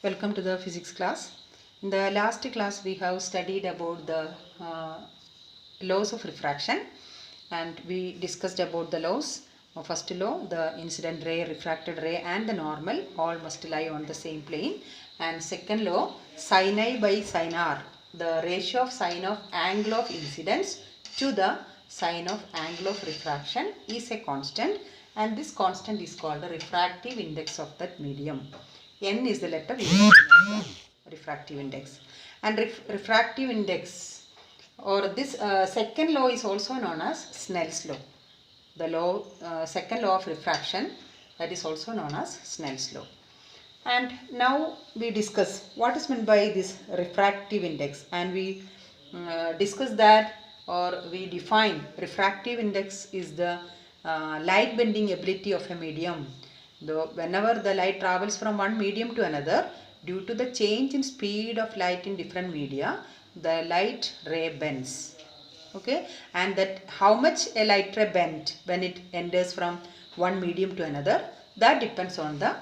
Welcome to the physics class. In the last class we have studied about the laws of refraction and we discussed about the laws. First law, the incident ray, refracted ray and the normal all must lie on the same plane. And second law, sin I by sin R, the ratio of sin of angle of incidence to the sin of angle of refraction is a constant, and this constant is called the refractive index of that medium. N is the letter refractive index. And refractive index, or this second law is also known as Snell's law. The law, second law of refraction, that is also known as Snell's law. And now we discuss what is meant by this refractive index, and we discuss that, or we define refractive index is the light bending ability of a medium. Whenever the light travels from one medium to another, due to the change in speed of light in different media, the light ray bends. Okay, and that how much a light ray bends when it enters from one medium to another, that depends on the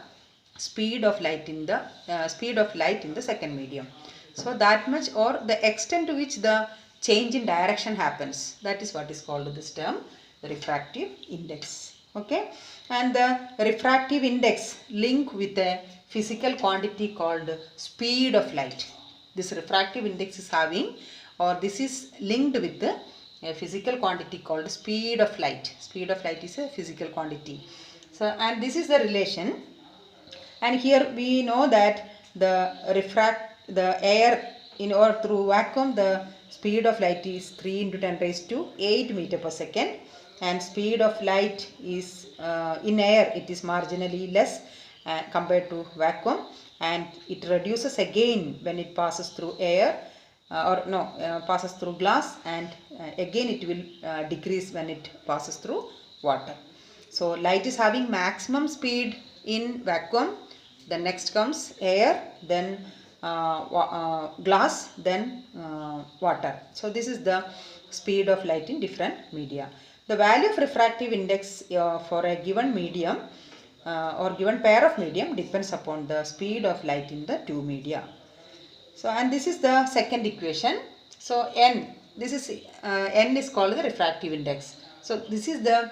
speed of light in the second medium. So that much, or the extent to which the change in direction happens, that is what is called this term, the refractive index. Okay, and the refractive index link with a physical quantity called speed of light. This refractive index is having, or this is linked with a physical quantity called speed of light. Speed of light is a physical quantity. So, and this is the relation. And here we know that the air in or through vacuum, the speed of light is 3 into 10 raised to 8 meter per second, and speed of light is in air, it is marginally less compared to vacuum, and it reduces again when it passes through air, passes through glass, and again it will decrease when it passes through water. So light is having maximum speed in vacuum, then next comes air, then glass, then water. So this is the speed of light in different media. The value of refractive index for a given medium or given pair of medium depends upon the speed of light in the two media. So, and this is the second equation. So N, this is N is called the refractive index. So this is the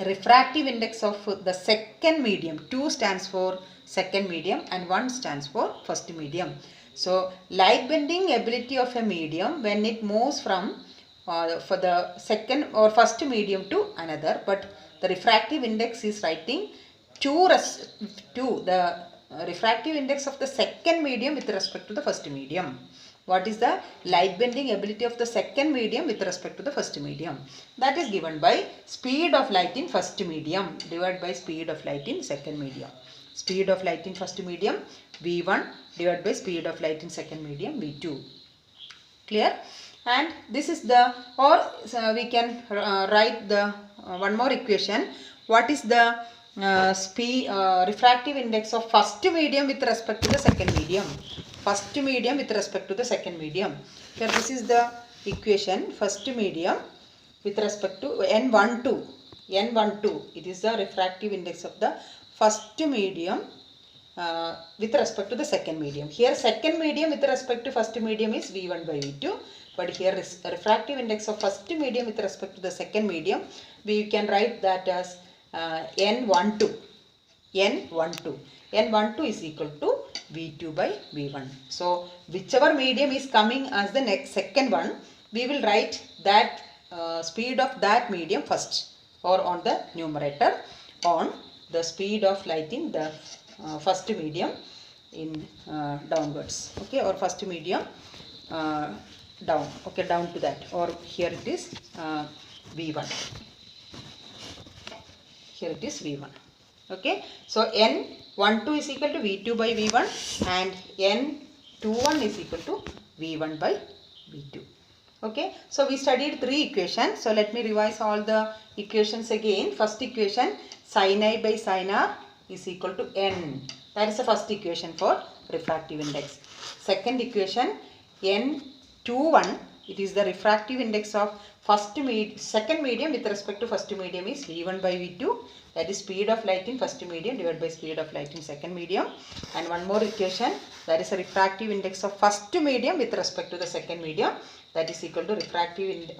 refractive index of the second medium. 2 stands for second medium and 1 stands for first medium. So light bending ability of a medium when it moves from for the second or first medium to another, but the refractive index is writing to the refractive index of the second medium with respect to the first medium. What is the light bending ability of the second medium with respect to the first medium? That is given by speed of light in first medium divided by speed of light in second medium. Speed of light in first medium V1 divided by speed of light in second medium V2. Clear? And this is the, or we can write the one more equation. What is the refractive index of first medium with respect to the second medium? First medium with respect to the second medium. Here this is the equation. First medium with respect to N12. N12. It is the refractive index of the first medium with respect to the second medium. Here second medium with respect to first medium is V1 by V2. But here is refractive index of first medium with respect to the second medium. We can write that as N12. N12. N12 is equal to V2 by V1. So whichever medium is coming as the next second one, we will write that speed of that medium first, or on the numerator, on the speed of light in the first medium in downwards. Okay, or first medium down. Okay, down to that, or here it is V1. Here it is V1. Okay, so N12 is equal to V2 by V1 and N21 is equal to V1 by V2. Okay, so we studied 3 equations. So let me revise all the equations again. First equation, sin I by sin R is equal to N. That is the first equation for refractive index. Second equation, N21 It is the refractive index of second medium with respect to first medium is V1 by V2. That is speed of light in first medium divided by speed of light in second medium. And one more equation, that is a refractive index of first medium with respect to the second medium. That is equal to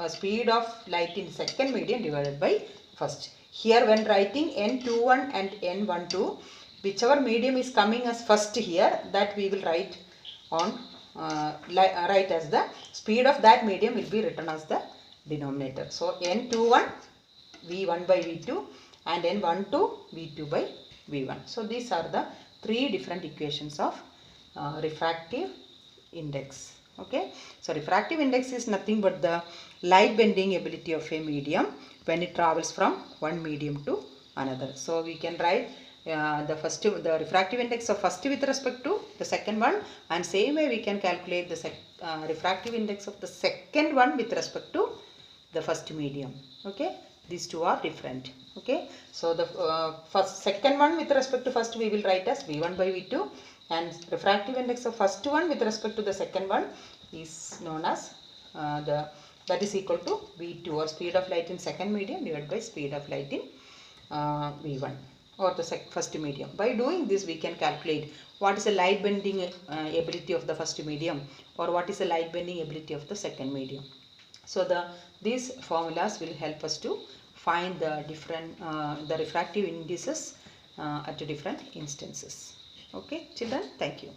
speed of light in second medium divided by first. Here when writing N21 and N12, whichever medium is coming as first here, that we will write on write as the speed of that medium will be written as the denominator. So N21 V1 by V2 and N12 V2 by V1. So these are the three different equations of refractive index. Okay, so refractive index is nothing but the light bending ability of a medium when it travels from one medium to another. So we can write the refractive index of first with respect to the second one, and same way we can calculate the refractive index of the second one with respect to the first medium. Okay, these two are different. Okay, so the second one with respect to first we will write as V1 by V2, and refractive index of first one with respect to the second one is known as that is equal to V2, or speed of light in second medium divided by speed of light in V1 or the first medium. By doing this we can calculate what is the light bending ability of the first medium, or what is the light bending ability of the second medium. So these formulas will help us to find the different the refractive indices at different instances. Okay children, thank you.